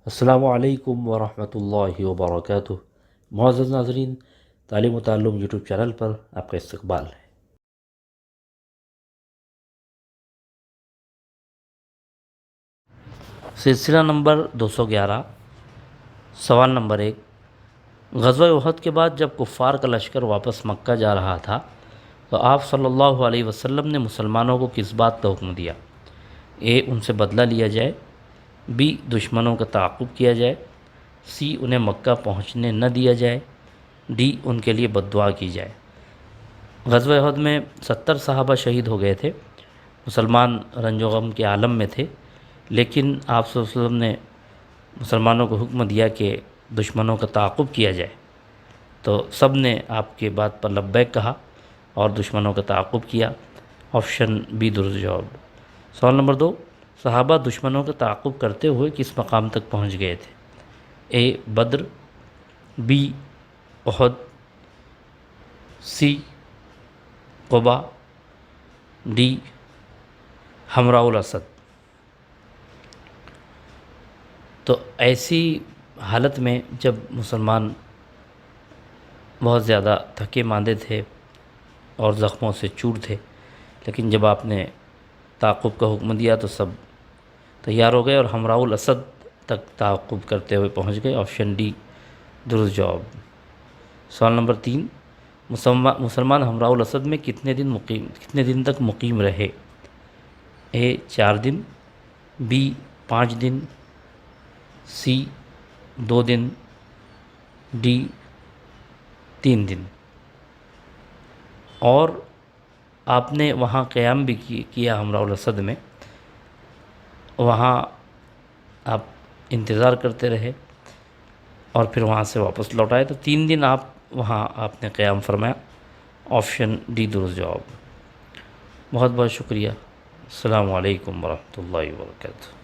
السلام علیکم ورحمۃ اللہ وبرکاتہ۔ معزز ناظرین، تعلیم و تعلم یوٹیوب چینل پر آپ کا استقبال ہے۔ سلسلہ نمبر 211، سوال نمبر 1۔ غزوہ احد کے بعد جب کفار کا لشکر واپس مکہ جا رہا تھا تو آپ صلی اللہ علیہ وسلم نے مسلمانوں کو کس بات کا حکم دیا؟ اے، ان سے بدلہ لیا جائے، بی، دشمنوں کا تعاقب کیا جائے، سی، انہیں مکہ پہنچنے نہ دیا جائے، ڈی، ان کے لیے بد دعا کی جائے۔ غزوہ احد میں 70 صحابہ شہید ہو گئے تھے۔ مسلمان رنج و غم کے عالم میں تھے، لیکن آپ صلی اللہ علیہ وسلم نے مسلمانوں کو حکم دیا کہ دشمنوں کا تعاقب کیا جائے، تو سب نے آپ کے بات پر لبیک کہا اور دشمنوں کا تعاقب کیا۔ آپشن بی درست جواب۔ سوال نمبر 2، صحابہ دشمنوں کا تعاقب کرتے ہوئے کس مقام تک پہنچ گئے تھے؟ A, Badr, B, Uhud, C, Quba, D, Hamra al Asad. تو ایسی حالت میں جب مسلمان بہت زیادہ تھکے ماندے تھے اور زخموں سے چور تھے، لیکن جب آپ نے تعاقب کا حکم دیا تو سب تیار ہو گئے اور حمراء الاسد تک تعاقب کرتے ہوئے پہنچ گئے۔ آپشن ڈی درست جواب۔ سوال نمبر 3، مسلمان حمراء الاسد میں کتنے دن تک مقیم رہے؟ اے، 4 دن، بی، 5 دن، سی، 2 دن، ڈی، 3 دن۔ اور آپ نے وہاں قیام بھی کیا حمراء الاسد میں، وہاں آپ انتظار کرتے رہے اور پھر وہاں سے واپس لوٹ آئے، تو 3 دن وہاں آپ نے قیام فرمایا۔ آپشن ڈی درست جواب۔ بہت بہت شکریہ۔ السلام علیکم ورحمۃ اللہ وبرکاتہ۔